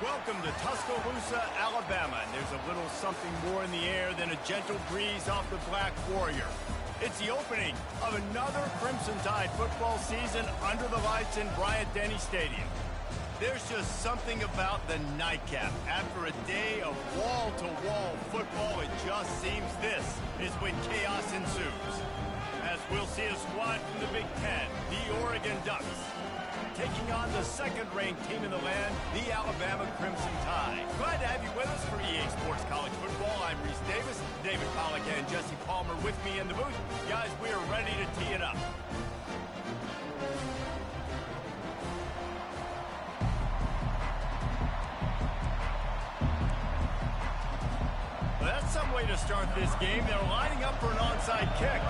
Welcome to Tuscaloosa, Alabama, and there's a little something more in the air than a gentle breeze off the Black Warrior. It's the opening of another Crimson Tide football season under the lights in Bryant-Denny Stadium. There's just something about the nightcap. After a day of wall-to-wall football, it just seems this is when chaos ensues. As we'll see a squad from the Big Ten, the Oregon Ducks, taking on the second-ranked team in the land, the Alabama Crimson Tide. Glad to have you with us for EA Sports College Football. I'm Reese Davis, David Pollack and Jesse Palmer with me in the booth. Guys, we are ready to tee it up. Well, that's some way to start this game. They're lining up for an onside kick.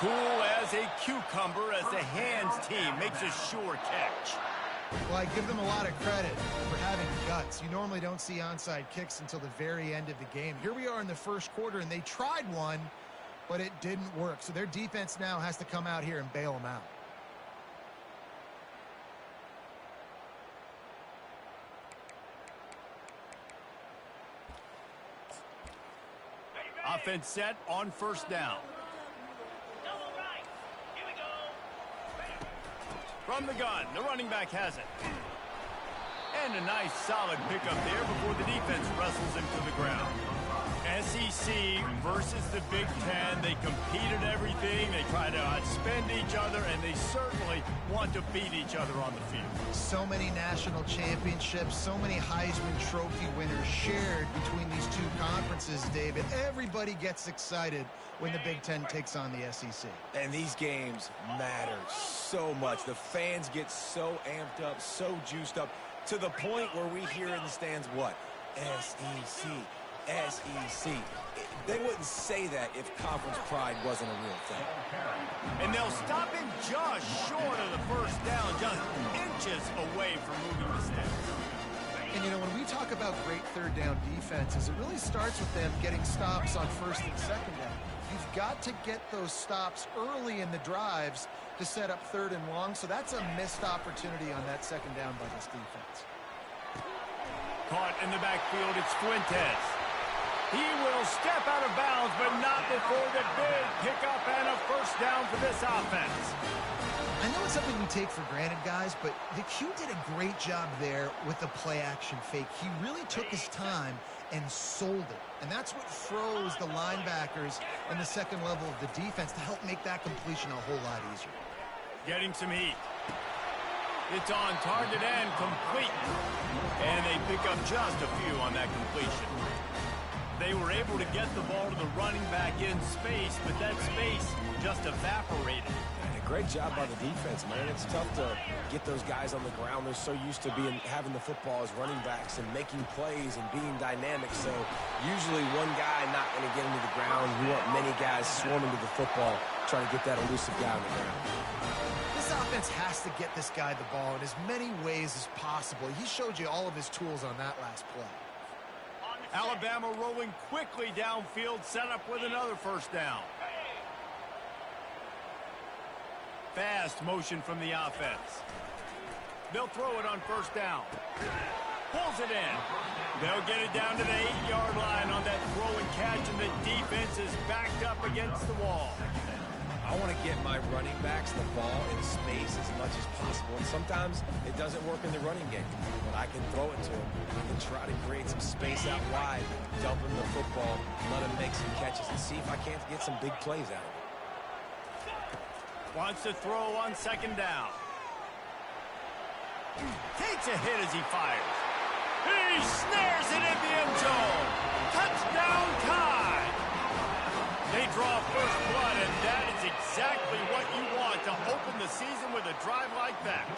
Cool as a cucumber as the hands team makes a sure catch. Well, I give them a lot of credit for having guts. You normally don't see onside kicks until the very end of the game. Here we are in the first quarter, and they tried one, but it didn't work. So their defense now has to come out here and bail them out. Offense set on first down. From the gun, the running back has it. And a nice solid pickup there before the defense wrestles him to the ground. SEC versus the Big Ten. They compete at everything. They try to outspend each other, and they certainly want to beat each other on the field. So many national championships, so many Heisman Trophy winners shared between these two conferences, David. Everybody gets excited when the Big Ten takes on the SEC. And these games matter so much. The fans get so amped up, so juiced up, to the point where we hear in the stands what? SEC. SEC. They wouldn't say that if conference pride wasn't a real thing. And they'll stop him just short of the first down, just inches away from moving the sticks. And, you know, when we talk about great third down defenses, it really starts with them getting stops on first and second down. You've got to get those stops early in the drives to set up third and long, so that's a missed opportunity on that second down by this defense. Caught in the backfield, it's Fuentes. He will step out of bounds, but not before the big pickup and a first down for this offense. I know it's something we take for granted, guys, but the Q did a great job there with the play-action fake. He really took his time and sold it. And that's what froze the linebackers in the second level of the defense to help make that completion a whole lot easier. Getting some heat. It's on target and complete. And they pick up just a few on that completion. They were able to get the ball to the running back in space, but that space just evaporated. And a great job by the defense, man. It's tough to get those guys on the ground. They're so used to having the football as running backs and making plays and being dynamic. So usually one guy not going to get into the ground. You want many guys swarming to the football, trying to get that elusive guy on the ground. This offense has to get this guy the ball in as many ways as possible. He showed you all of his tools on that last play. Alabama rolling quickly downfield, set up with another first down. Fast motion from the offense. They'll throw it on first down. Pulls it in. They'll get it down to the 8-yard line on that throw and catch, and the defense is backed up against the wall. I want to get my running backs the ball in space as much as possible. And sometimes it doesn't work in the running game. But I can throw it to him. I can try to create some space out wide, dump him the football, let him make some catches, and see if I can't get some big plays out of it. Wants to throw on second down. Takes a hit as he fires. He snares it in the end zone. Touchdown Tide. They draw first blood, and that is exactly what you want to open the season with a drive like that.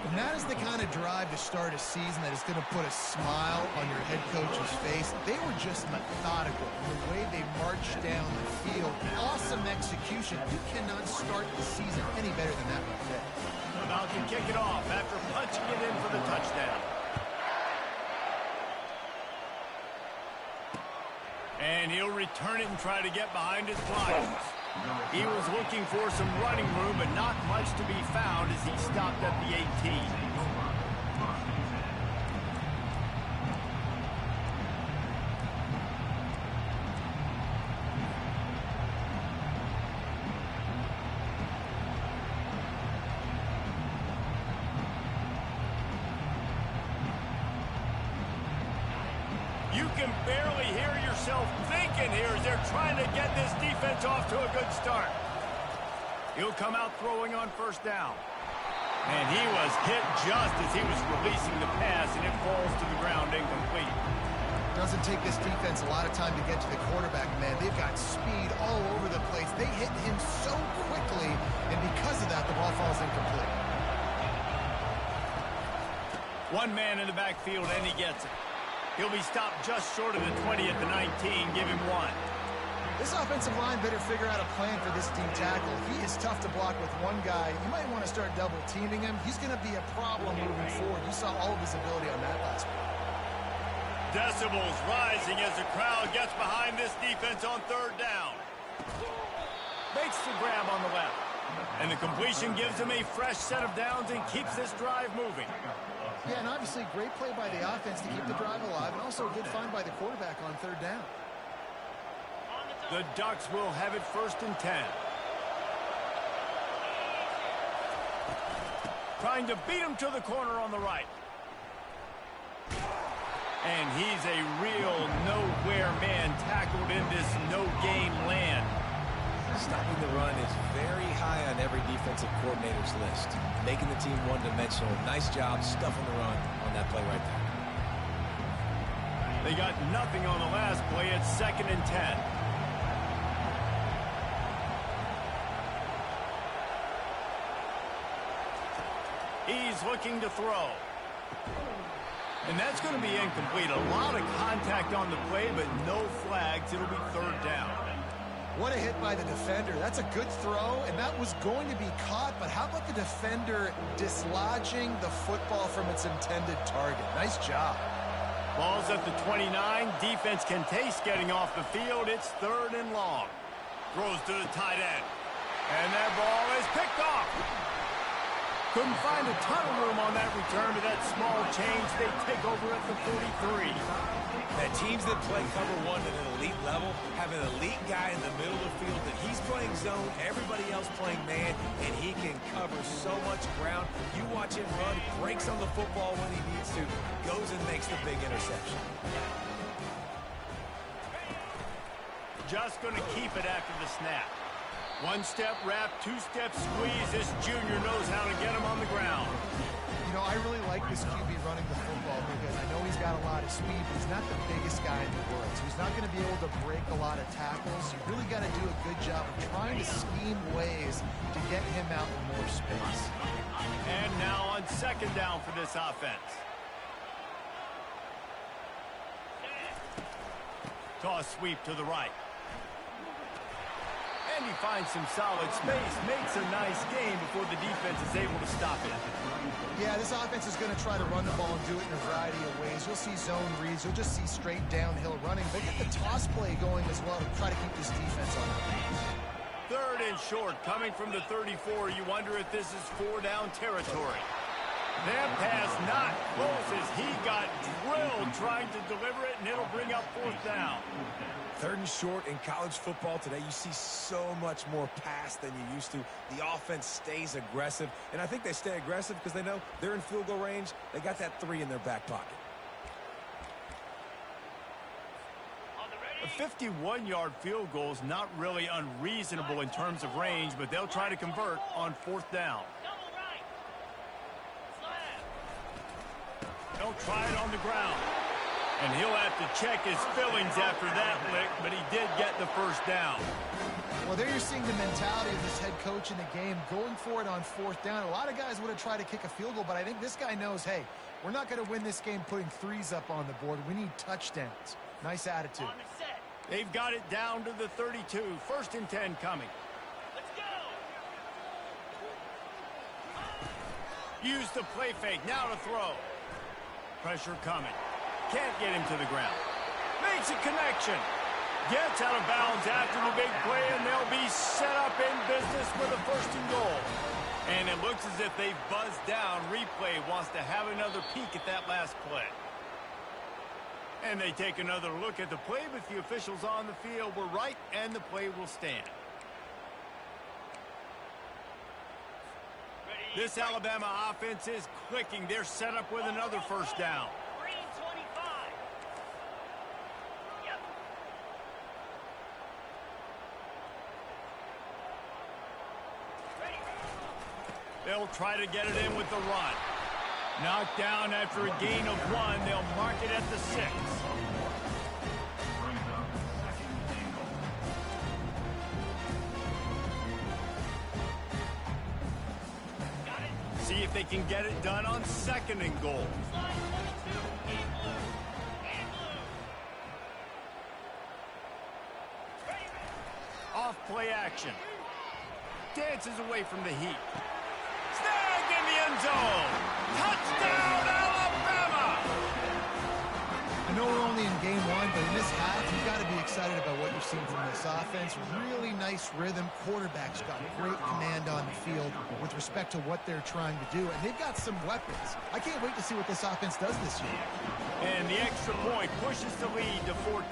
And that is the kind of drive to start a season that is going to put a smile on your head coach's face. They were just methodical in the way they marched down the field. Awesome execution. You cannot start the season any better than that right there. About to kick it off after punching it in for the touchdown. And he'll return it and try to get behind his blockers. He was looking for some running room, but not much to be found as he stopped at the 18. You can barely hear yourself thinking here as they're trying to get this defense off to a good start. He'll come out throwing on first down. And he was hit just as he was releasing the pass, and it falls to the ground incomplete. Doesn't take this defense a lot of time to get to the quarterback, man. They've got speed all over the place. They hit him so quickly, and because of that, the ball falls incomplete. One man in the backfield, and he gets it. He'll be stopped just short of the 20 at the 19. Give him one. This offensive line better figure out a plan for this D tackle. He is tough to block with one guy. You might want to start double teaming him. He's going to be a problem moving forward. You saw all of his ability on that last one. Decibels rising as the crowd gets behind this defense on third down. Makes the grab on the left. And the completion gives him a fresh set of downs and keeps this drive moving. Yeah, and obviously great play by the offense to keep the drive alive, and also a good find by the quarterback on third down. The Ducks will have it 1st and 10. Trying to beat him to the corner on the right. And he's a real nowhere man tackled in this no-game land. Stopping the run is very high on every defensive coordinator's list. Making the team one-dimensional. Nice job stuffing the run on that play right there. They got nothing on the last play. It's 2nd and 10. He's looking to throw. And that's going to be incomplete. A lot of contact on the play, but no flags. It'll be 3rd down. What a hit by the defender. That's a good throw, and that was going to be caught, but how about the defender dislodging the football from its intended target? Nice job. Ball's at the 29. Defense can taste getting off the field. It's 3rd and long. Throws to the tight end. And that ball is picked off. Couldn't find a ton of room on that return to that small change. They take over at the 43. That teams that play cover one at an elite level have an elite guy in the middle of the field that he's playing zone, everybody else playing man, and he can cover so much ground. You watch him run, breaks on the football when he needs to, goes and makes the big interception. Just going to keep it after the snap. One-step wrap, two-step squeeze. This junior knows how to get him on the ground. You know, I really like this QB running the football because I know he's got a lot of speed, but he's not the biggest guy in the world. So he's not going to be able to break a lot of tackles. You really got to do a good job of trying to scheme ways to get him out in more space. And now on 2nd down for this offense. Toss sweep to the right. And he finds some solid space, makes a nice game before the defense is able to stop it. Yeah, this offense is going to try to run the ball and do it in a variety of ways. You'll see zone reads. You'll just see straight downhill running. But get the toss play going as well to try to keep this defense on their feet. 3rd and short, coming from the 34. You wonder if this is 4-down territory. That pass not close as he got drilled trying to deliver it, and it'll bring up 4th down. 3rd and short in college football today, you see so much more pass than you used to. The offense stays aggressive, and I think they stay aggressive because they know they're in field goal range. They got that 3 in their back pocket. A 51-yard field goal is not really unreasonable in terms of range, but they'll try to convert on 4th down. They'll try it on the ground. And he'll have to check his fillings after that lick, but he did get the 1st down. Well, there you're seeing the mentality of this head coach in the game, going for it on 4th down. A lot of guys would have tried to kick a field goal, but I think this guy knows, hey, we're not going to win this game putting 3s up on the board. We need touchdowns. Nice attitude. They've got it down to the 32. 1st and 10 coming. Use the play fake. Now to throw. Pressure coming. Can't get him to the ground. Makes a connection. Gets out of bounds after the big play, and they'll be set up in business for the first and goal. And it looks as if they've buzzed down. Replay wants to have another peek at that last play. And they take another look at the play, but the officials on the field were right, and the play will stand. This Alabama offense is clicking. They're set up with another first down. They'll try to get it in with the run. Knocked down after a gain of 1. They'll mark it at the 6. See if they can get it done on 2nd and goal. Off play action. Dances away from the heat. Snagged in the end zone. Touchdown, Alabama! I know we're only in game 1, but in this half, you've got to be excited about what you're seeing from this offense. Really nice rhythm. Quarterback's got great command on the field with respect to what they're trying to do, and they've got some weapons. I can't wait to see what this offense does this year. And the extra point pushes the lead to 14.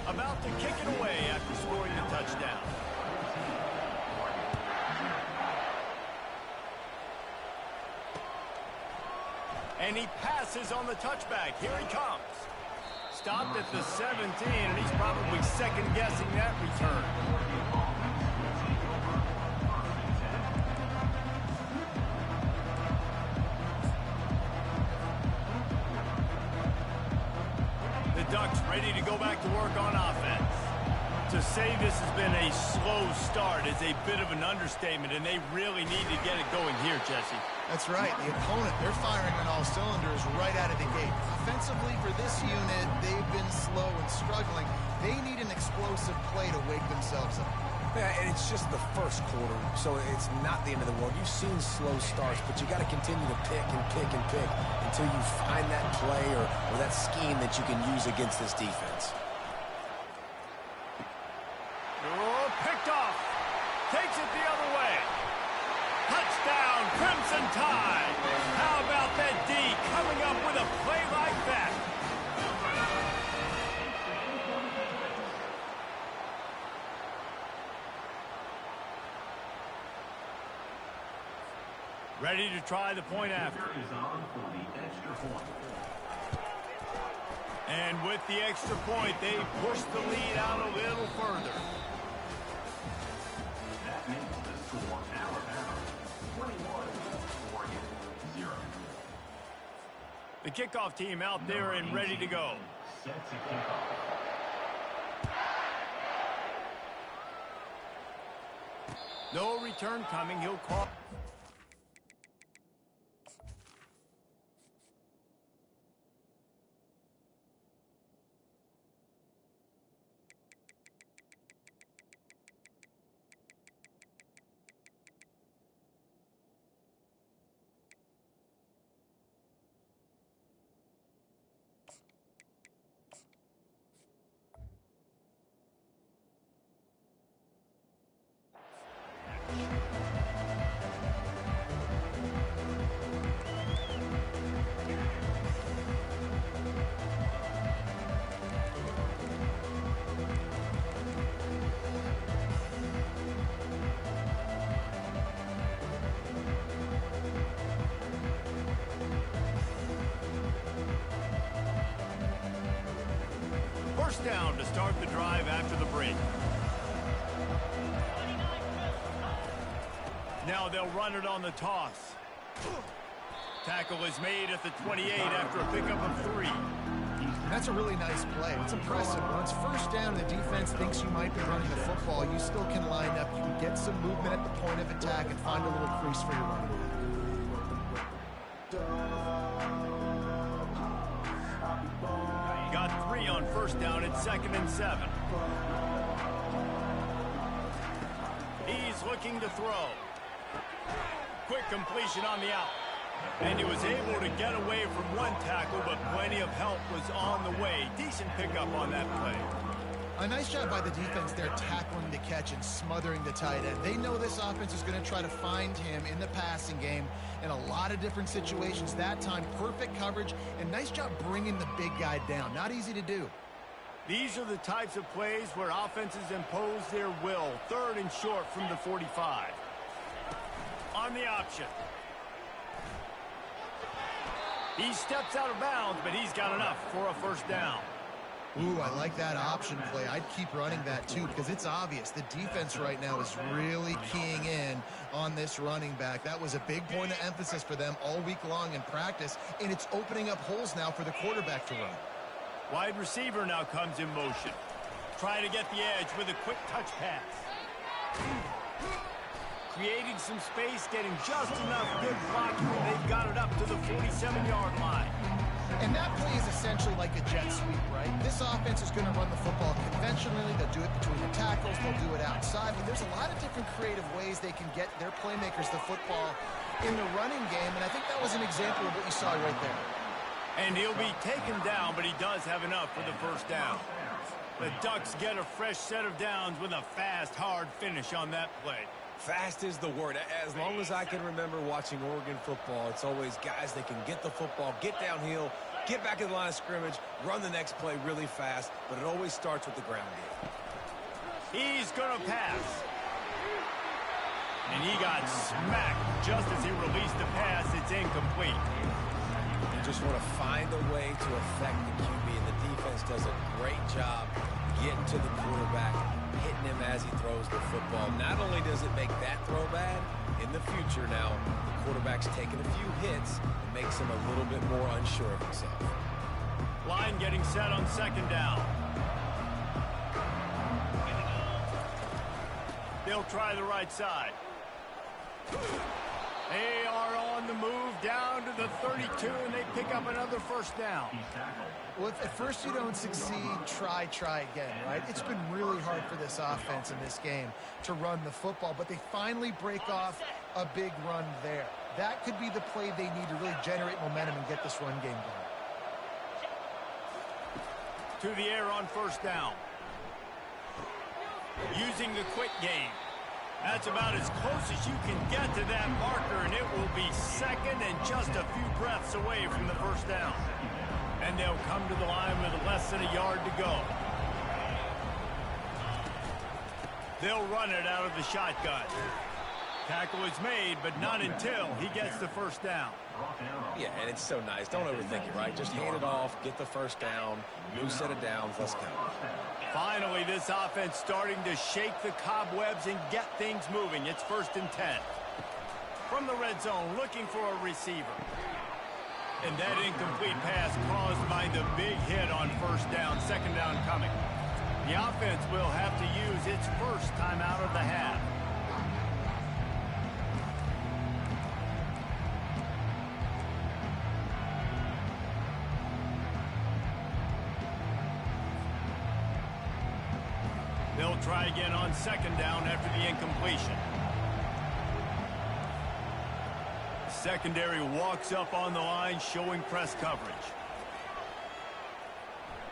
About to kick it away after scoring the touchdown. And he passes on the touchback. Here he comes. Stopped at the 17, and he's probably second-guessing that return. The Ducks ready to go back to work on offense. To say this has been a slow start is a bit of an understatement, and they really need to get it going here, Jesse. That's right. The opponent, they're firing on all cylinders right out of the gate. Offensively, for this unit, they've been slow and struggling. They need an explosive play to wake themselves up. Yeah, and it's just the first quarter, so it's not the end of the world. You've seen slow starts, but you got to continue to pick and pick and pick until you find that play or that scheme that you can use against this defense. Oh, picked off. Takes it the other way. Touchdown, Crimson Tide. How about that D coming up with a play like that? Ready to try the point after. And with the extra point, they push the lead out a little further. That makes the score Alabama 21, Oregon 0. The kickoff team out there and ready to go. Set to kick off. No return coming. He'll call. First down to start the drive after the break. Now they'll run it on the toss. Tackle is made at the 28 after a pickup of 3. That's a really nice play. It's impressive. When it's first down and the defense thinks you might be running the football, you still can line up. You can get some movement at the point of attack and find a little crease for your running back. Got 3 on first down at 2nd and 7. He's looking to throw. quick completion on the out. And he was able to get away from one tackle, but plenty of help was on the way. Decent pickup on that play. A nice job by the defense there, tackling the catch and smothering the tight end. They know this offense is going to try to find him in the passing game in a lot of different situations. That time, perfect coverage, and nice job bringing the big guy down. Not easy to do. These are the types of plays where offenses impose their will. 3rd and short from the 45. On the option. He steps out of bounds, but he's got enough for a first down. Ooh, I like that option play. I'd keep running that too because it's obvious the defense right now is really keying in on this running back. That was a big point of emphasis for them all week long in practice, and it's opening up holes now for the quarterback to run. Wide receiver now comes in motion. Trying to get the edge with a quick touch pass. Creating some space, getting just enough good blocking, and they've got it up to the 47-yard line. And that play is essentially like a jet sweep, right? This offense is going to run the football conventionally. They'll do it between the tackles. They'll do it outside. But there's a lot of different creative ways they can get their playmakers the football in the running game. And I think that was an example of what you saw right there. And he'll be taken down, but he does have enough for the first down. The Ducks get a fresh set of downs with a fast, hard finish on that play. Fast is the word. As long as I can remember watching Oregon football, it's always guys that can get the football, get downhill, get back in the line of scrimmage, run the next play really fast, but it always starts with the ground game. He's going to pass. And he got smacked just as he released the pass. It's incomplete. You just want to find a way to affect the QB, and the defense does a great job getting to the quarterback, hitting him as he throws the football. Not only does it make that throw bad, in the future now, the quarterback's taking a few hits and makes him a little bit more unsure of himself. Line getting set on 2nd down. They'll try the right side. They are on the move down to the 32, and they pick up another first down. Well, if at first you don't succeed, try again, right? It's been really hard for this offense in this game to run the football, but they finally break off a big run there. That could be the play they need to really generate momentum and get this run game going. To the air on 1st down. Using the quick game. That's about as close as you can get to that marker, and it will be 2nd and just a few breaths away from the first down. And they'll come to the line with less than a yard to go. They'll run it out of the shotgun. Tackle is made, but not until he gets the first down. Yeah, and it's so nice. Don't overthink it, right? Just hand it off, get the first down, new set of downs, let's go. Finally, this offense starting to shake the cobwebs and get things moving. It's 1st and 10. From the red zone, looking for a receiver. And that incomplete pass caused by the big hit on 1st down, 2nd down coming. The offense will have to use its first timeout of the half. They'll try again on 2nd down after the incompletion. Secondary walks up on the line, showing press coverage.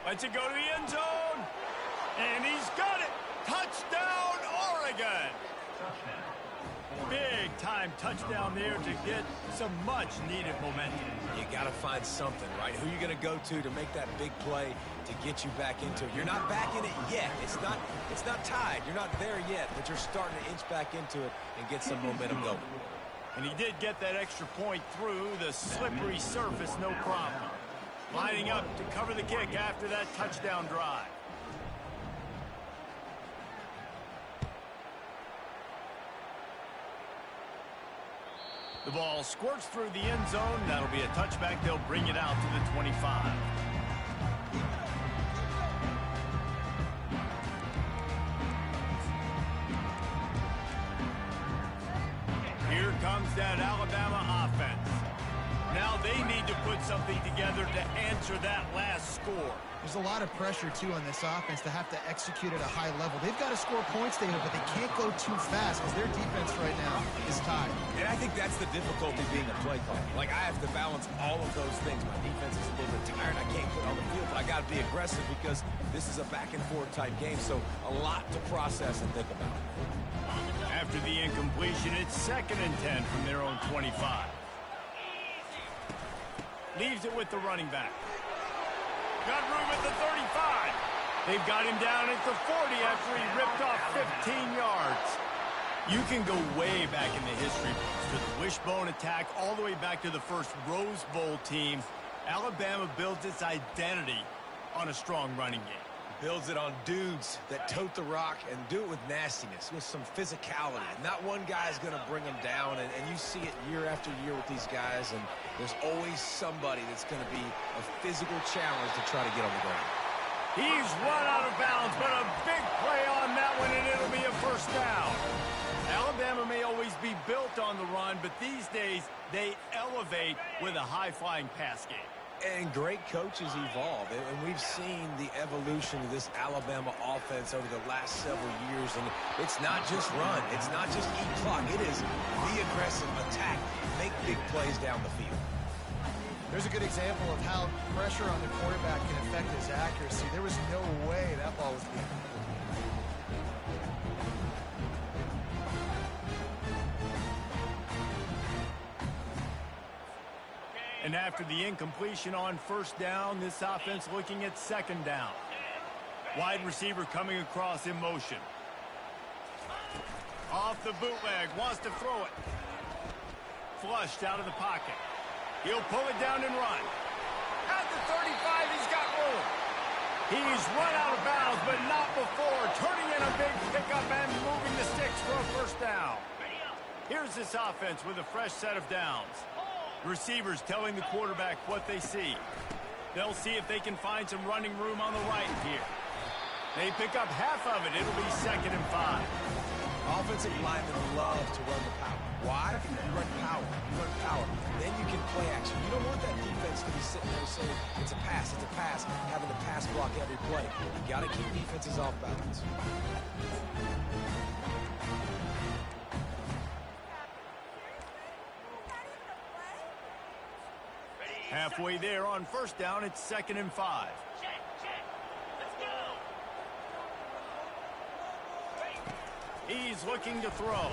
Lets it go to the end zone. And he's got it. Touchdown, Oregon. Big-time touchdown there to get some much-needed momentum. You got to find something, right? Who you going to go to make that big play to get you back into it? You're not back in it yet. It's not tied. You're not there yet, but you're starting to inch back into it and get some momentum going. And he did get that extra point through the slippery surface, no problem. Lining up to cover the kick after that touchdown drive. The ball squirts through the end zone. That'll be a touchback. They'll bring it out to the 25. Here comes that Alabama offense. Now they need to put something together to answer that last score. There's a lot of pressure, too, on this offense to have to execute at a high level. They've got to score points, David, but they can't go too fast because their defense right now is tired. And I think that's the difficulty being a play caller. Like, I have to balance all of those things. My defense is a little bit tired. I can't put on the field, but I got to be aggressive because this is a back-and-forth type game, so a lot to process and think about. After the incompletion, it's 2nd and 10 from their own 25. Leaves it with the running back. Got room at the 35. They've got him down at the 40 after he ripped off 15 yards. You can go way back in the history books to the wishbone attack all the way back to the first Rose Bowl team. Alabama builds its identity on a strong running game. Builds it on dudes that tote the rock and do it with nastiness, with some physicality. Not one guy's going to bring them down, and you see it year after year with these guys, and there's always somebody that's going to be a physical challenge to try to get on the ground. He's run out of bounds, but a big play on that one, and it'll be a first down. Alabama may always be built on the run, but these days they elevate with a high-flying pass game. And great coaches evolve, and we've seen the evolution of this Alabama offense over the last several years, and it's not just run, it's not just eat clock, it is be aggressive, attack, make big plays down the field. There's a good example of how pressure on the quarterback can affect his accuracy. There was no way that ball was being complete. And after the incompletion on first down, this offense looking at 2nd down. Wide receiver coming across in motion. Off the bootleg, wants to throw it. Flushed out of the pocket. He'll pull it down and run. At the 35, he's got room. He's run out of bounds, but not before. Turning in a big pickup and moving the sticks for a first down. Here's this offense with a fresh set of downs. Receivers telling the quarterback what they see. They'll see if they can find some running room on the right here. They pick up half of it. It'll be 2nd and 5. Offensive linemen love to run the power. Why? You run power. You run power. Then you can play action. You don't want that defense to be sitting there saying, it's a pass, having to pass block every play. You got to keep defenses off balance. Halfway there on first down, it's 2nd and 5. He's looking to throw.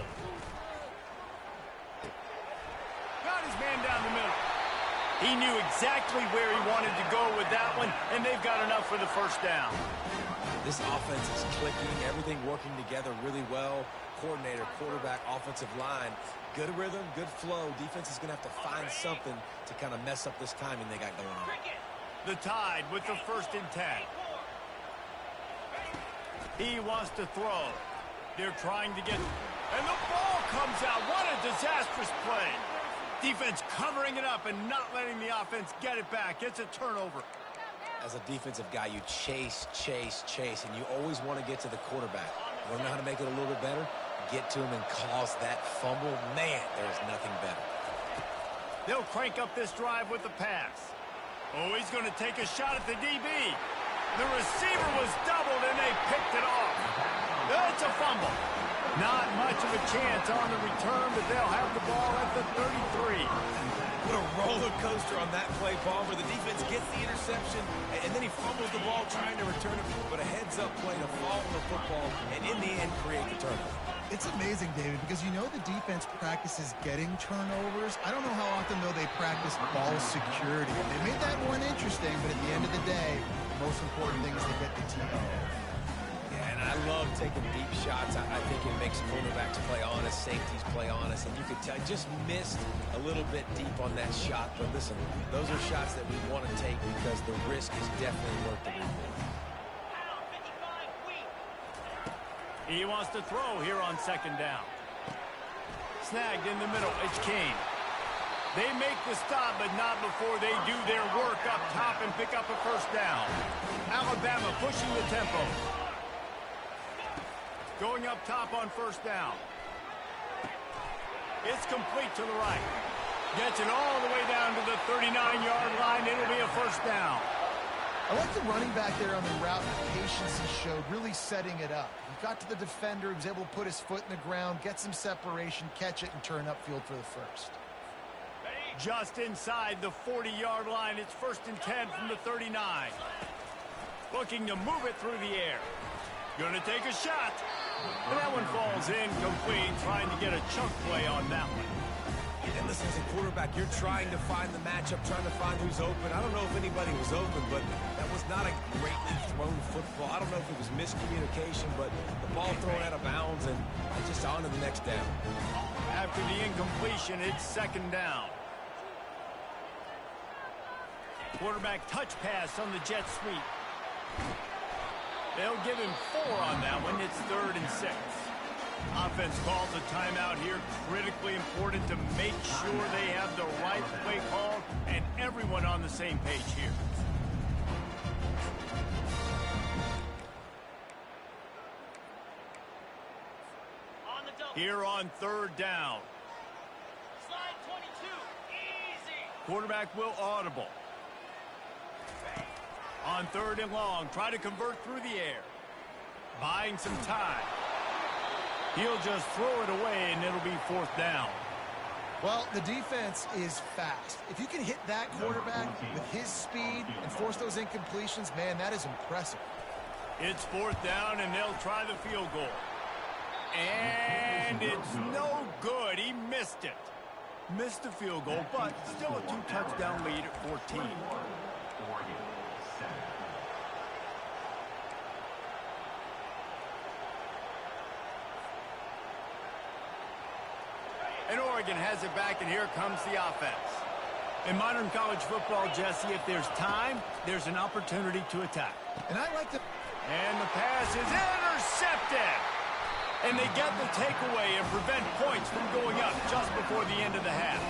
Got his man down the middle. He knew exactly where he wanted to go with that one, and they've got enough for the first down. This offense is clicking, everything working together really well. Coordinator, quarterback, offensive line, good rhythm, good flow. Defense is going to have to find something to kind of mess up this timing they got going on. The Tide with the 1st and 10. He wants to throw. They're trying to get... And the ball comes out. What a disastrous play. Defense covering it up and not letting the offense get it back. It's a turnover. As a defensive guy, you chase, and you always want to get to the quarterback. You want to know how to make it a little bit better? Get to him and cause that fumble. Man, there's nothing better. They'll crank up this drive with the pass. Oh, he's going to take a shot at the DB. The receiver was doubled, and they picked it off. It's a fumble. Not much of a chance on the return, but they'll have the ball at the 33. What a roller coaster on that play, Palmer. The defense gets the interception, and then he fumbles the ball trying to return it, but a heads-up play to fall on the football, and in the end, create the turnover. It's amazing, David, because you know the defense practices getting turnovers. I don't know how often, though, they practice ball security. They made that one interesting, but at the end of the day, the most important thing is to get the team out. And I love taking deep shots. I think it makes cornerbacks play honest, safeties play honest, and you could tell just missed a little bit deep on that shot. But listen, those are shots that we want to take because the risk is definitely worth the reward. He wants to throw here on 2nd down. Snagged in the middle. It's Kane. They make the stop, but not before they do their work up top and pick up a first down. Alabama pushing the tempo. Going up top on first down. It's complete to the right. Gets it all the way down to the 39-yard line. It'll be a first down. I like the running back there on the route, the patience he showed, really setting it up. He got to the defender, he was able to put his foot in the ground, get some separation, catch it, and turn upfield for the first. Just inside the 40-yard line, it's 1st and 10 from the 39. Looking to move it through the air. Gonna take a shot. And that one falls incomplete, trying to get a chunk play on that one. And listen, as a quarterback, you're trying to find the matchup, trying to find who's open. I don't know if anybody was open, but that was not a greatly thrown football. I don't know if it was miscommunication, but the ball thrown out of bounds and just on to the next down. After the incompletion, it's 2nd down. Quarterback touch pass on the jet sweep. They'll give him 4 on that one. It's 3rd and 6. Offense calls a timeout here. Critically important to make sure they have the right play call and everyone on the same page here. Here on 3rd down. Slide 22. Easy. Quarterback will audible. On 3rd and long, try to convert through the air. Buying some time. He'll just throw it away, and it'll be 4th down. Well, the defense is fast. If you can hit that quarterback with his speed and force those incompletions, man, that is impressive. It's 4th down, and they'll try the field goal. And it's no good. He missed it. Missed the field goal, but still a 2-touchdown lead at 14. And Oregon has it back, and here comes the offense. In modern college football, Jesse, if there's time, there's an opportunity to attack. And I like the... And the pass is intercepted. And they get the takeaway and prevent points from going up just before the end of the half.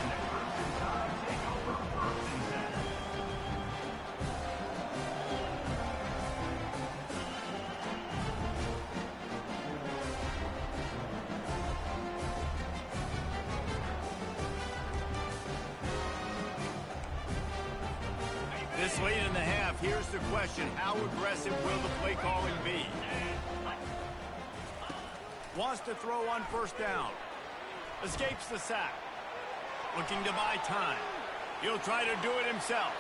This late in the half, here's the question. How aggressive will the play calling be? Wants to throw on 1st down. Escapes the sack. Looking to buy time. He'll try to do it himself.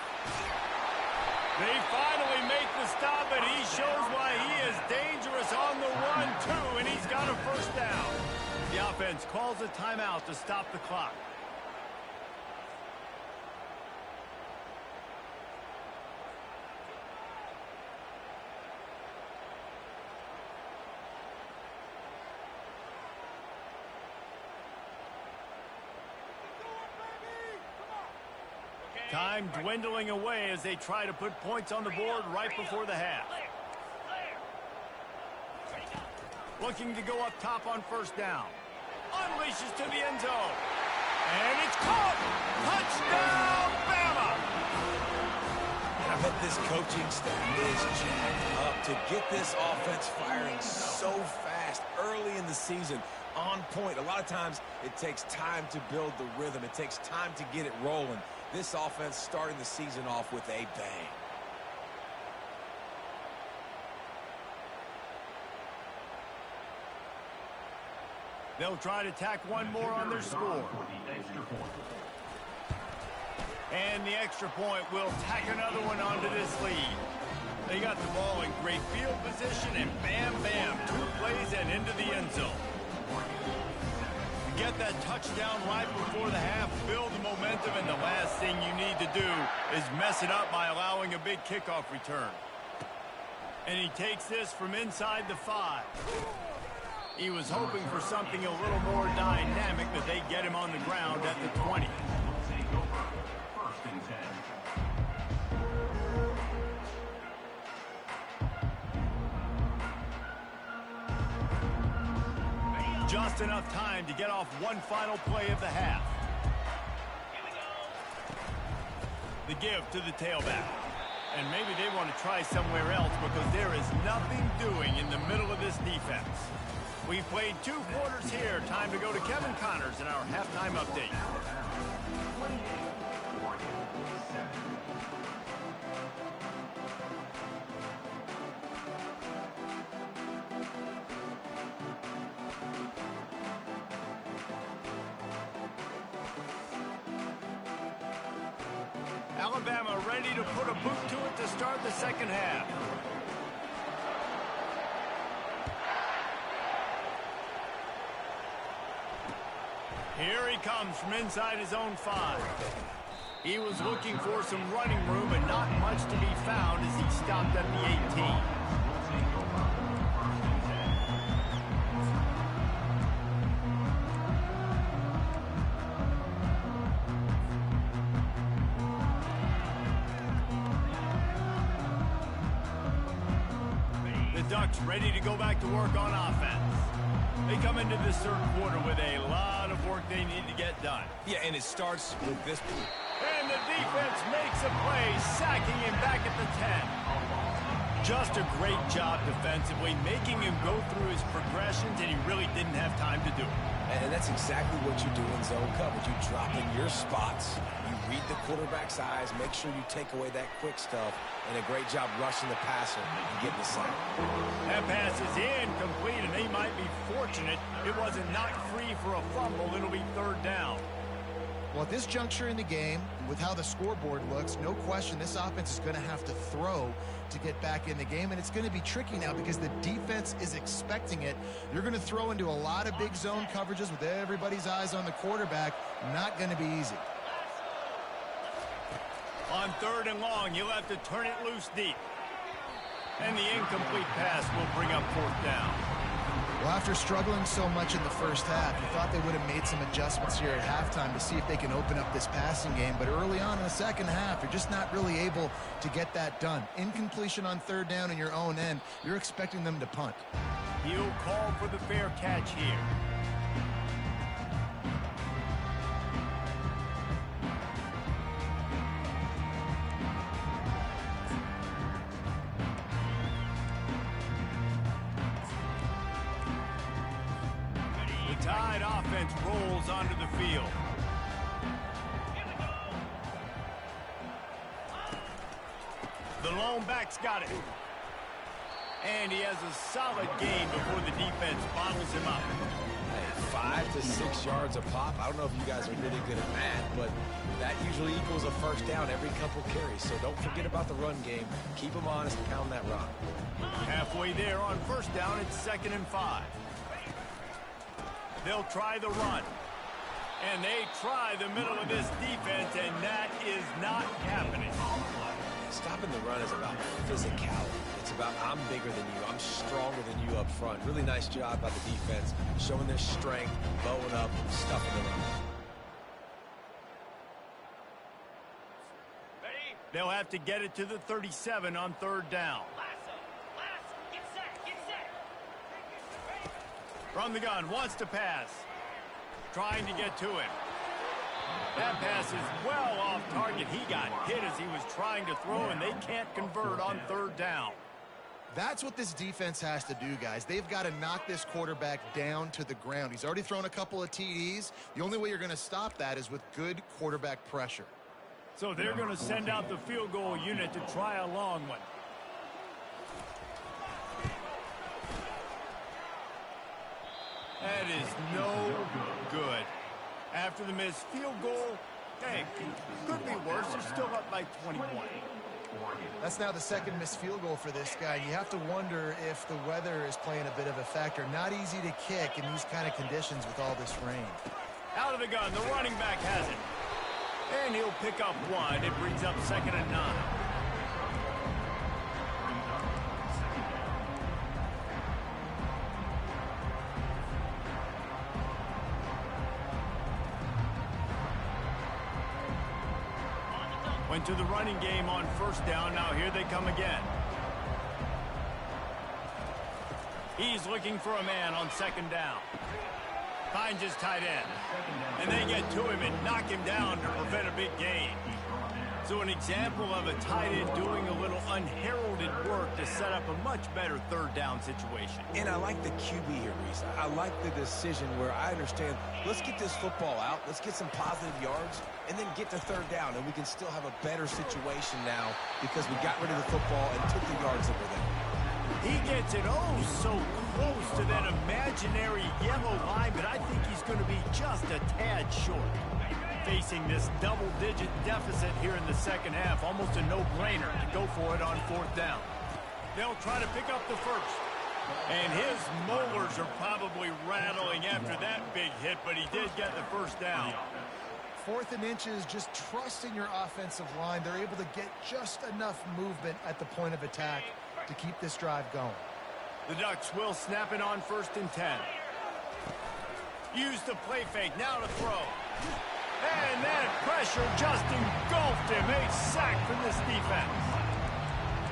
They finally make the stop, and he shows why he is dangerous on the run, too, and he's got a 1st down. The offense calls a timeout to stop the clock. Time dwindling away as they try to put points on the board right before the half. Looking to go up top on 1st down. Unleashes to the end zone. And it's caught! Touchdown, Bama! I bet this coaching staff is jacked up to get this offense firing so fast early in the season. On point. A lot of times it takes time to build the rhythm. It takes time to get it rolling. This offense starting the season off with a bang. They'll try to tack one more on their score. And the extra point will tack another one onto this lead. They got the ball in great field position, and bam, bam, 2 plays and into the end zone. Get that touchdown right before the half, build the momentum, and the last thing you need to do is mess it up by allowing a big kickoff return. And he takes this from inside the 5. He was hoping for something a little more dynamic, but they get him on the ground at the 20. Just enough time to get off one final play of the half. The give to the tailback. And maybe they want to try somewhere else because there is nothing doing in the middle of this defense. We've played 2 quarters here. Time to go to Kevin Connors in our halftime update. Alabama ready to put a boot to it to start the second half. Here he comes from inside his own 5. He was looking for some running room, but not much to be found as he stopped at the 18. The Ducks ready to go back to work on offense. They come into this third quarter with a lot of work they need to get done. Yeah, and it starts with this. And the defense makes a play, sacking him back at the 10. Just a great job defensively, making him go through his progressions, and he really didn't have time to do it. And that's exactly what you do in zone coverage. You drop in your spots, you read the quarterback's eyes, make sure you take away that quick stuff, and a great job rushing the passer and getting the sack. That pass is incomplete, and they might be fortunate it wasn't knocked free for a fumble. It'll be third down. Well, at this juncture in the game, with how the scoreboard looks, no question this offense is going to have to throw to get back in the game, and it's going to be tricky now because the defense is expecting it. You're going to throw into a lot of big zone coverages with everybody's eyes on the quarterback. Not going to be easy. On third and long, you'll have to turn it loose deep. And the incomplete pass will bring up fourth down. Well, after struggling so much in the first half, you thought they would have made some adjustments here at halftime to see if they can open up this passing game. But early on in the second half, you're just not really able to get that done. Incompletion on third down in your own end, you're expecting them to punt. He'll call for the fair catch here. The Tide offense rolls onto the field. The lone back's got it. And he has a solid gain before the defense bottles him up. Hey, 5 to 6 yards a pop. I don't know if you guys are really good at math, but that usually equals a first down every couple carries. So don't forget about the run game. Keep them honest and pound that rock. Halfway there on first down, it's 2nd and 5. They'll try the run. And they try the middle of this defense, and that is not happening. Stopping the run is about physicality. It's about I'm bigger than you. I'm stronger than you up front. Really nice job by the defense, showing their strength, bowing up, stuffing the run. Ready? They'll have to get it to the 37 on third down. Lasso. Get set. Get set. From the gun, wants to pass. Trying to get to him. That pass is well off target. He got hit as he was trying to throw, and they can't convert on third down. That's what this defense has to do, guys. They've got to knock this quarterback down to the ground. He's already thrown a couple of TDs. The only way you're going to stop that is with good quarterback pressure. So they're going to send out the field goal unit to try a long one. That is no good. After the missed field goal, hey, could be worse. They're still up by 21. That's now the second missed field goal for this guy. You have to wonder if the weather is playing a bit of a factor. Not easy to kick in these kind of conditions with all this rain. Out of the gun, the running back has it. And he'll pick up one. It brings up 2nd and 9. Went to the running game on first down. Now here they come again. He's looking for a man on 2nd down. Finds his tight end. And they get to him and knock him down to prevent a big gain. So an example of a tight end doing a little unheralded work to set up a much better third down situation. And I like the QB here, Reese. I like the decision where I understand, let's get this football out, let's get some positive yards, and then get to third down, and we can still have a better situation now because we got rid of the football and took the yards that were there. He gets it so close to that imaginary yellow line, but I think he's going to be just a tad short. Facing this double-digit deficit here in the second half, almost a no-brainer to go for it on fourth down. They'll try to pick up the first. And his molars are probably rattling after that big hit, but he did get the first down. 4th and inches, just trusting your offensive line. They're able to get just enough movement at the point of attack to keep this drive going. The Ducks will snap it on 1st and 10. Use the play fake, now to throw. And that pressure just engulfed him. A sack from this defense.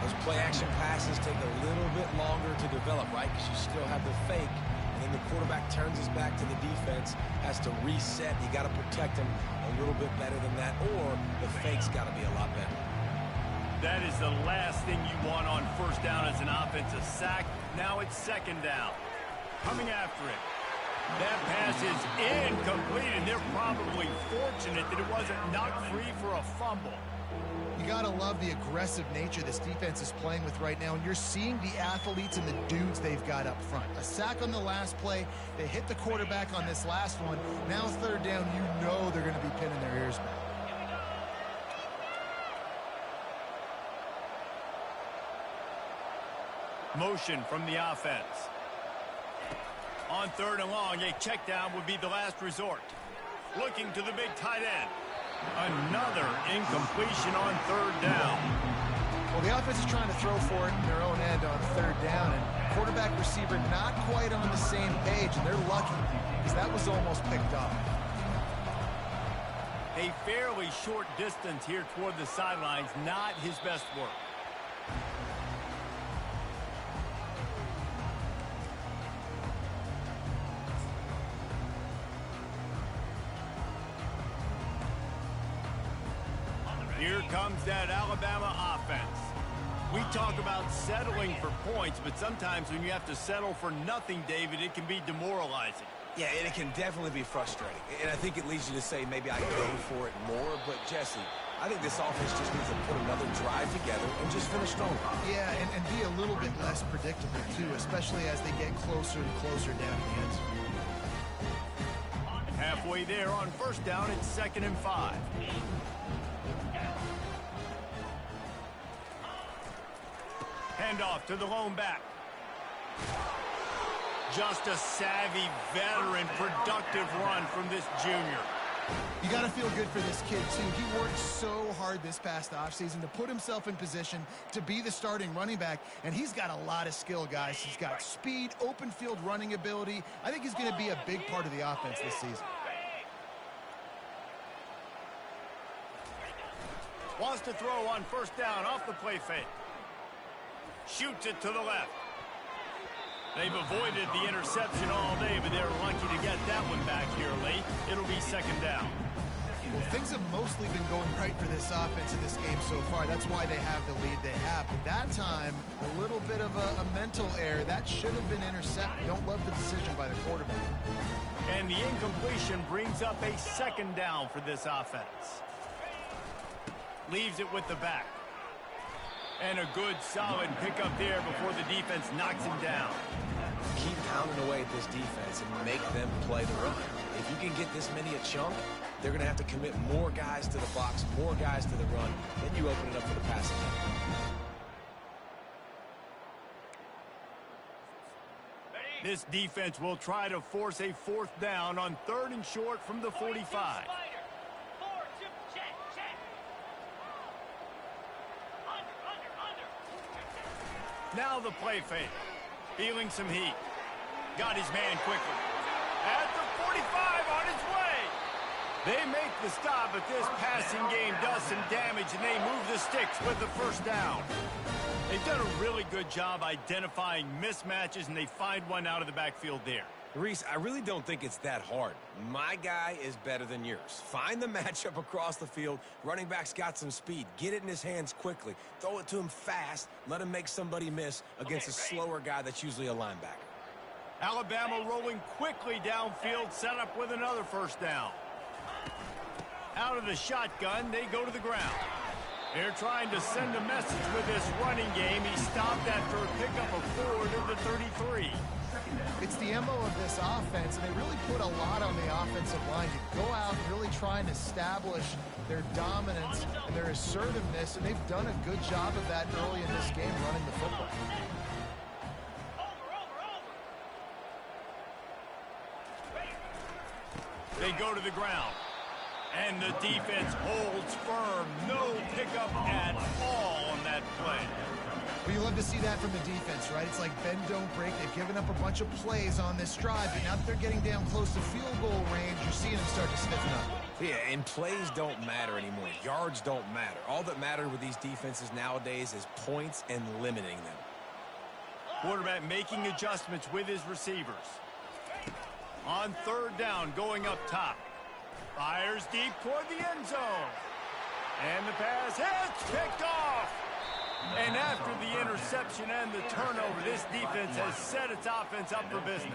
Those play-action passes take a little bit longer to develop, right? Because you still have the fake, and then the quarterback turns his back to the defense, has to reset. You got to protect him a little bit better than that, or the fake's got to be a lot better. That is the last thing you want on first down as an offensive sack. Now it's 2nd down. Coming after it. That pass is incomplete, and they're probably fortunate that it wasn't knocked free for a fumble. You got to love the aggressive nature this defense is playing with right now, and you're seeing the athletes and the dudes they've got up front. A sack on the last play. They hit the quarterback on this last one. Now 3rd down, you know they're going to be pinning their ears back. Motion from the offense. On 3rd and long, a check down would be the last resort. Looking to the big tight end. Another incompletion on 3rd down. Well, the offense is trying to throw for it in their own end on 3rd down, and quarterback receiver not quite on the same page, and they're lucky because that was almost picked up. A fairly short distance here toward the sidelines, not his best work. Here comes that Alabama offense. We talk about settling for points, but sometimes when you have to settle for nothing, David, it can be demoralizing. Yeah, and it can definitely be frustrating. And I think it leads you to say maybe I go for it more. But, Jesse, I think this offense just needs to put another drive together and just finish strong. Yeah, and be a little bit less predictable, too, especially as they get closer and closer down to the end zone. Halfway there on 1st down, it's 2nd and 5. Handoff to the lone back. Just a savvy, veteran, productive run from this junior. You got to feel good for this kid, too. He worked so hard this past offseason to put himself in position to be the starting running back, and he's got a lot of skill, guys. He's got speed, open field running ability. I think he's going to be a big part of the offense this season. Wants to throw on 1st down off the play fake. Shoots it to the left. They've avoided the interception all day, but they're lucky to get that one back here late. It'll be 2nd down. Well, things have mostly been going right for this offense in this game so far. That's why they have the lead they have. But that time, a little bit of a mental error. That should have been intercepted. Don't love the decision by the quarterback. And the incompletion brings up a 2nd down for this offense. Leaves it with the back. And a good, solid pickup there before the defense knocks him down. Keep pounding away at this defense and make them play the run. If you can get this many a chunk, they're going to have to commit more guys to the box, more guys to the run. Then you open it up for the passing game. This defense will try to force a 4th down on 3rd and short from the 45. Now the play fake. Feeling some heat. Got his man quickly. At the 45 on his way. They make the stop, but this passing game does some damage, and they move the sticks with the 1st down. They've done a really good job identifying mismatches, and they find one out of the backfield there. Reese, I really don't think it's that hard. My guy is better than yours. Find the matchup across the field. Running back's got some speed. Get it in his hands quickly. Throw it to him fast. Let him make somebody miss against a slower guy that's usually a linebacker. Alabama rolling quickly downfield, set up with another 1st down. Out of the shotgun, they go to the ground. They're trying to send a message with this running game. He stopped after a pickup of 4 to the 33. It's the MO of this offense, and they really put a lot on the offensive line to go out and really try and establish their dominance and their assertiveness, and they've done a good job of that early in this game running the football. They go to the ground. And the defense holds firm. No pickup at all on that play. Well, you love to see that from the defense, right? It's like bend, don't break. They've given up a bunch of plays on this drive, but now that they're getting down close to field goal range, you're seeing them start to stiffen up. Yeah, and plays don't matter anymore. Yards don't matter. All that matters with these defenses nowadays is points and limiting them. Quarterback making adjustments with his receivers. On third down, going up top. Fires deep toward the end zone. And the pass hits, picked off. And after the interception and the turnover, this defense has set its offense up for business.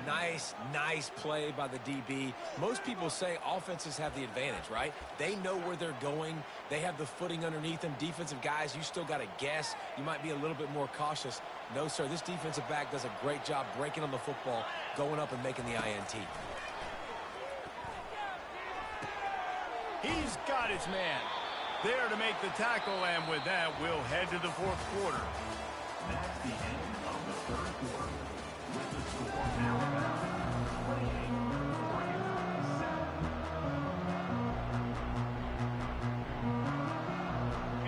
Nice play by the DB. Most people say offenses have the advantage, right? They know where they're going. They have the footing underneath them. Defensive guys, you still got to guess. You might be a little bit more cautious. No, sir, this defensive back does a great job breaking on the football, going up and making the INT. He's got his man. There to make the tackle, and with that, we'll head to the fourth quarter. That's the end of the third quarter. With the score now about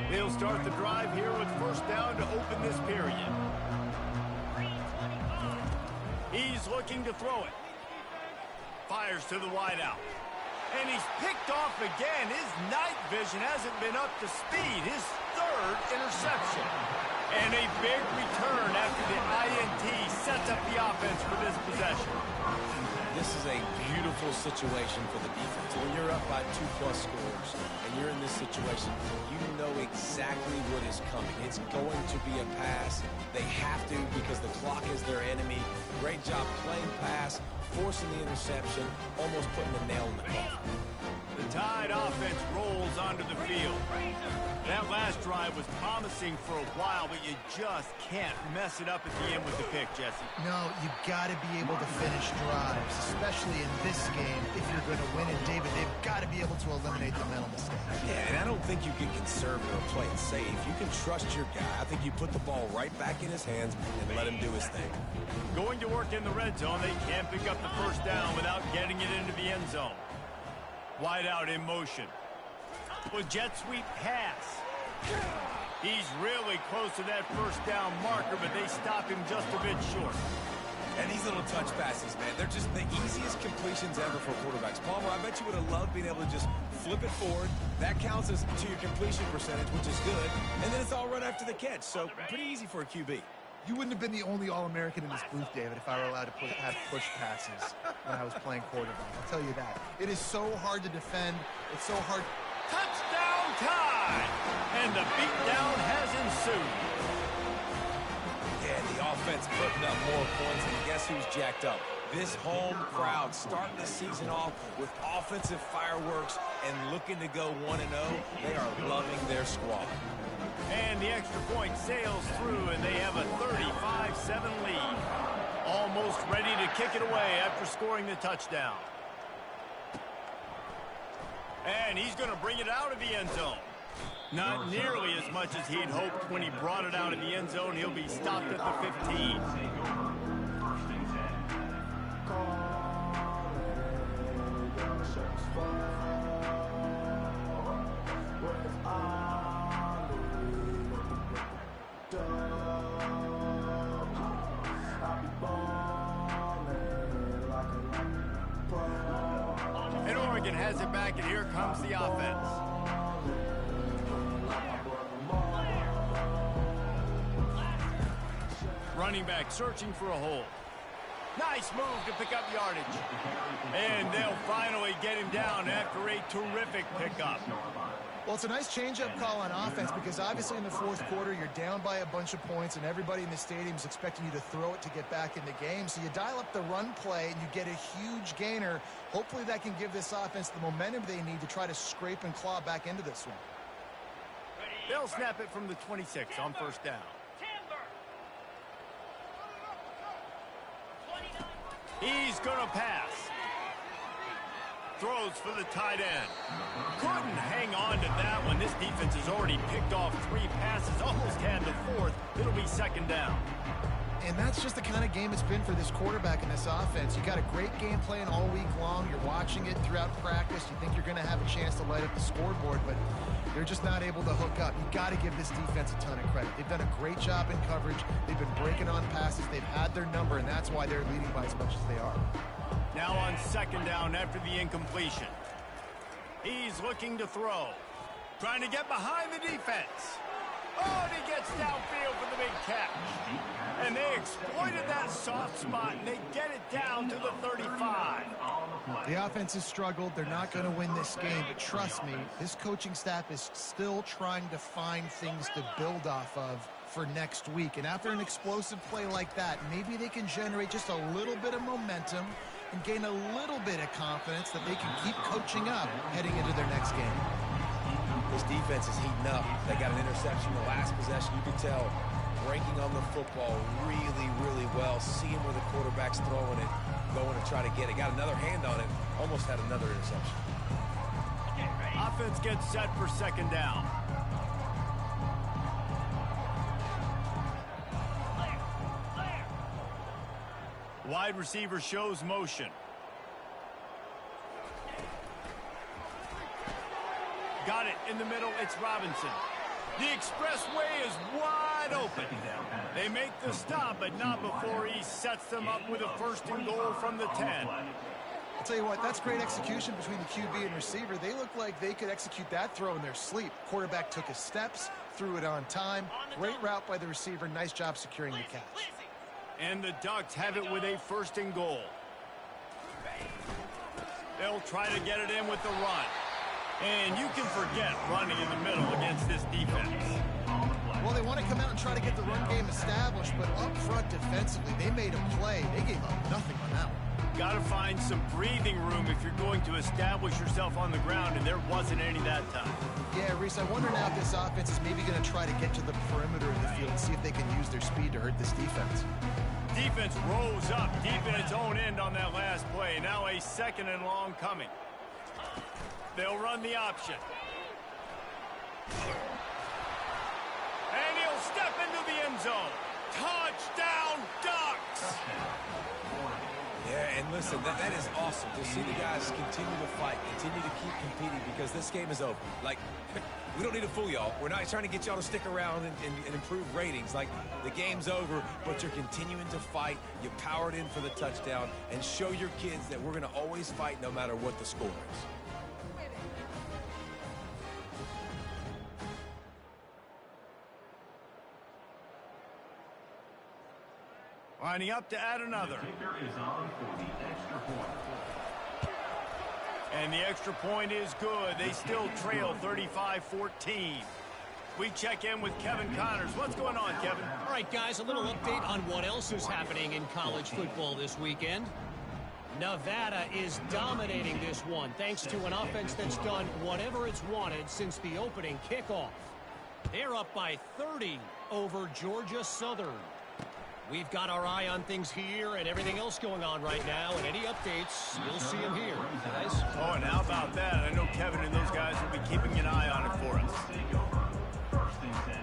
28-7. They'll start the drive here with first down to open this period. He's looking to throw it. Fires to the wideout. And he's picked off again. His night vision hasn't been up to speed. His third interception. And a big return after the INT sets up the offense for this possession. This is a beautiful situation for the defense. When you're up by 2+ scores and you're in this situation, you know exactly what is coming. It's going to be a pass. They have to because the clock is their enemy. Great job playing pass, forcing the interception, almost putting the nail in the coffin. The Tide offense rolls onto the field. That last drive was promising for a while, but you just can't mess it up at the end with the pick, Jesse. No, you got to be able to finish drives, especially in this game. If you're going to win it, David, they've got to be able to eliminate the mental mistakes. Yeah, and I don't think you get conservative or play it safe. You can trust your guy. I think you put the ball right back in his hands and let him do his thing. Going to work in the red zone, they can't pick up the first down without getting it into the end zone. Wide out in motion. With jet sweep pass. He's really close to that first down marker, but they stop him just a bit short. And these little touch passes, man, they're just the easiest completions ever for quarterbacks. Palmer, I bet you would have loved being able to just flip it forward. That counts as to your completion percentage, which is good. And then it's all right after the catch, so pretty easy for a QB. You wouldn't have been the only All-American in this booth, David, if I were allowed to have push passes when I was playing quarterback. I'll tell you that. It is so hard to defend. It's so hard. Touchdown Tide! And the beatdown has ensued. Yeah, the offense putting up more points, and guess who's jacked up? This home crowd starting the season off with offensive fireworks and looking to go 1-0. They are loving their squad. And the extra point sails through, and they have a 35-7 lead. Almost ready to kick it away after scoring the touchdown. And he's going to bring it out of the end zone. Not nearly as much as he'd hoped when he brought it out of the end zone. He'll be stopped at the 15. And Oregon has it back, and here comes the offense. Running back searching for a hole. Nice move to pick up yardage. And they'll finally get him down after a terrific pickup. Well, it's a nice change-up call on offense because obviously in the fourth quarter you're down by a bunch of points and everybody in the stadium is expecting you to throw it to get back in the game. So you dial up the run play and you get a huge gainer. Hopefully that can give this offense the momentum they need to try to scrape and claw back into this one. They'll snap it from the 26 on first down. He's going to pass. Throws for the tight end. Couldn't hang on to that one. This defense has already picked off 3 passes, almost had the 4th. It'll be 2nd down. And that's just the kind of game it's been for this quarterback in this offense. You got a great game plan all week long. You're watching it throughout practice. You think you're going to have a chance to light up the scoreboard, but they're just not able to hook up. You got to give this defense a ton of credit. They've done a great job in coverage. They've been breaking on passes. They've had their number, and that's why they're leading by as much as they are. Now on 2nd down after the incompletion. He's looking to throw. Trying to get behind the defense. Oh, and he gets downfield for the big catch. And they exploited that soft spot, and they get it down to the 35. The offense has struggled. They're not going to win this game, but trust me, this coaching staff is still trying to find things to build off of for next week. And after an explosive play like that, maybe they can generate just a little bit of momentum and gain a little bit of confidence that they can keep coaching up heading into their next game. This defense is heating up. They got an interception the last possession. You can tell breaking on the football really, really well. Seeing where the quarterback's throwing it, going to try to get it. Got another hand on it. Almost had another interception. Offense gets set for 2nd down. Wide receiver shows motion. Got it in the middle. It's Robinson. The expressway is wide open. They make the stop, but not before he sets them up with a 1st and goal from the 10. I'll tell you what, that's great execution between the QB and receiver. They look like they could execute that throw in their sleep. Quarterback took his steps, threw it on time. Great route by the receiver. Nice job securing the catch. And the Ducks have it with a 1st and goal. They'll try to get it in with the run. And you can forget running in the middle against this defense. Well, they want to come out and try to get the run game established, but up front defensively, they made a play. They gave up nothing on that one. Got to find some breathing room if you're going to establish yourself on the ground, and there wasn't any that time. Yeah, Reese, I wonder now if this offense is maybe going to try to get to the perimeter of the field and see if they can use their speed to hurt this defense. Defense rose up deep in its own end on that last play. Now a 2nd and long coming. They'll run the option. And he'll step into the end zone. Touchdown, Ducks! Yeah, and listen, that is awesome to see the guys continue to fight, continue to keep competing, because this game is over. Like, we don't need to fool y'all. We're not trying to get y'all to stick around and improve ratings. Like, the game's over, but you're continuing to fight. You powered in for the touchdown, and show your kids that we're going to always fight no matter what the score is. Lining up to add another. The kicker is on for the extra point. And the extra point is good. They still trail 35-14. We check in with Kevin Connors. What's going on, Kevin? All right, guys, a little update on what else is happening in college football this weekend. Nevada is dominating this one thanks to an offense that's done whatever it's wanted since the opening kickoff. They're up by 30 over Georgia Southern. We've got our eye on things here and everything else going on right now, and any updates, you'll see them here, guys. Oh, and how about that? I know Kevin and those guys will be keeping an eye on it for us. First and 10.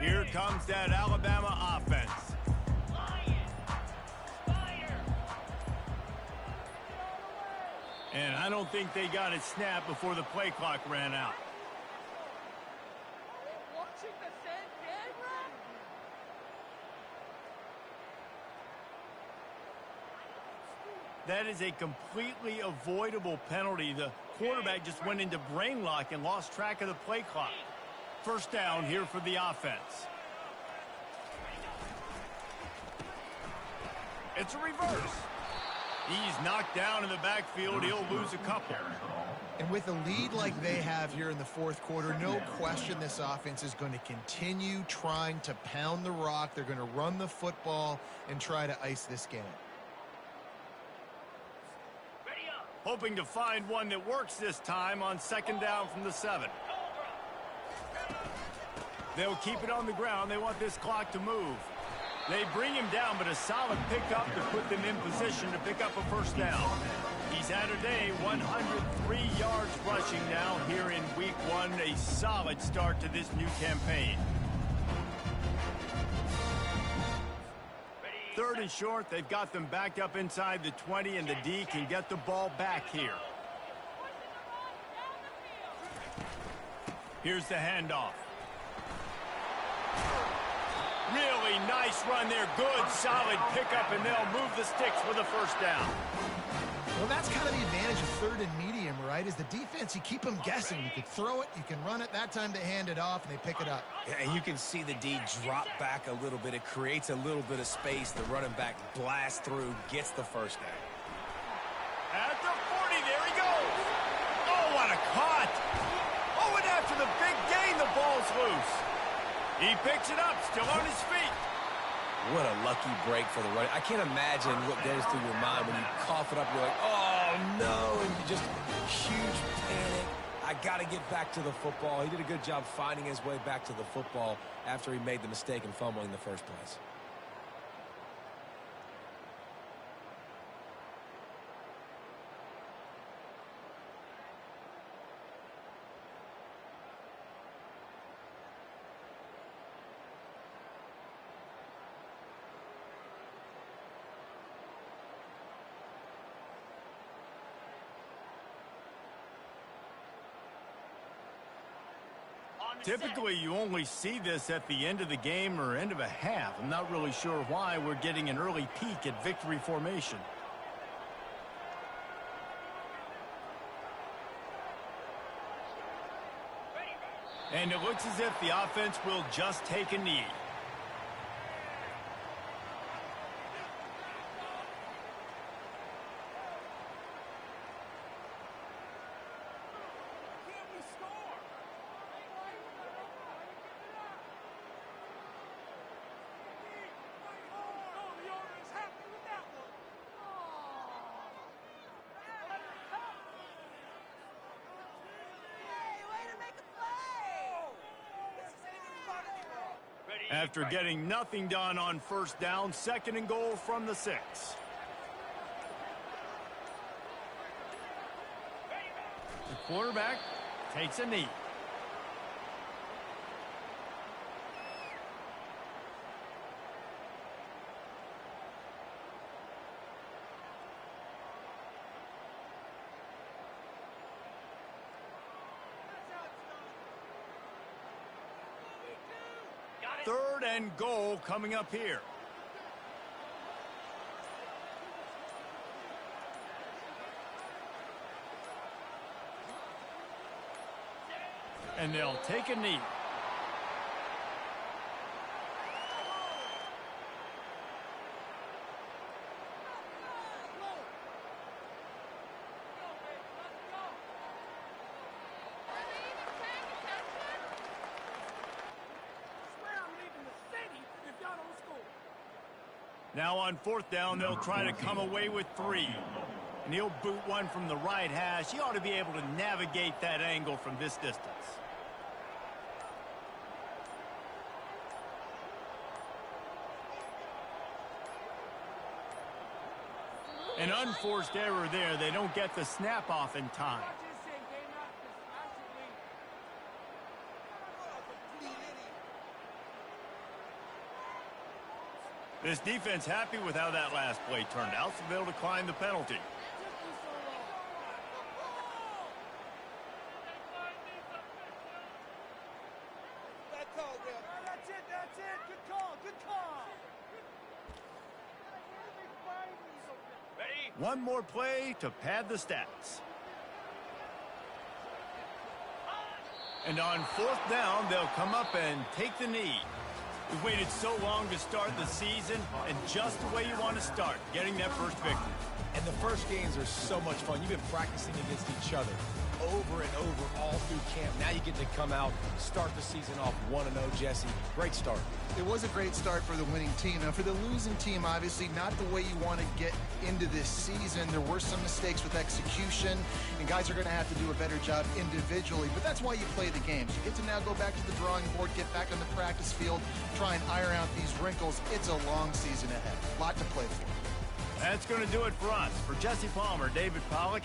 Here comes that Alabama offense. And I don't think they got it snapped before the play clock ran out. That is a completely avoidable penalty. The quarterback just went into brain lock and lost track of the play clock. First down here for the offense. It's a reverse. He's knocked down in the backfield. He'll lose a couple. And with a lead like they have here in the fourth quarter, no question this offense is going to continue trying to pound the rock. They're going to run the football and try to ice this game. Hoping to find one that works this time on second down from the 7. They'll keep it on the ground. They want this clock to move. They bring him down, but a solid pickup to put them in position to pick up a first down. He's had a day, 103 yards rushing now here in week 1. A solid start to this new campaign. Third and short, they've got them backed up inside the 20, and the D can get the ball back here. Here's the handoff. Really nice run there. Good, solid pickup, and they'll move the sticks with a first down. Well, that's kind of the advantage of third and medium, right? Is the defense, you keep them guessing. You can throw it, you can run it. That time they hand it off, and they pick it up. Yeah, and you can see the D drop back a little bit. It creates a little bit of space. The running back blasts through, gets the first down. At the 40, there he goes. Oh, what a caught. Oh, and after the big gain, the ball's loose. He picks it up, still on his feet. What a lucky break for the running. I can't imagine what goes through your mind when you cough it up. You're like, oh, no, and you just huge panic. I got to get back to the football. He did a good job finding his way back to the football after he made the mistake in fumbling in the first place. Typically, you only see this at the end of the game or end of a half. I'm not really sure why we're getting an early peek at victory formation. And it looks as if the offense will just take a knee. After getting nothing done on first down, second and goal from the 6. The quarterback takes a knee. Third and goal coming up here. And they'll take a knee. Now on fourth down, they'll try to come away with 3. And he'll boot one from the right hash. He ought to be able to navigate that angle from this distance. An unforced error there. They don't get the snap off in time. This defense happy with how that last play turned out, so they'll decline the penalty. That's it. Good call. Ready? One more play to pad the stats. And on fourth down, they'll come up and take the knee. We've waited so long to start the season, and just the way you want to start, getting that first victory. And the first games are so much fun. You've been practicing against each other over and over all through camp. Now you get to come out, start the season off 1-0, Jesse. Great start. It was a great start for the winning team. Now, for the losing team, obviously not the way you want to get into this season. There were some mistakes with execution, and guys are going to have to do a better job individually. But that's why you play the games. You get to now go back to the drawing board, get back on the practice field, try and iron out these wrinkles. It's a long season ahead. A lot to play for. That's going to do it for us. For Jesse Palmer, David Pollack.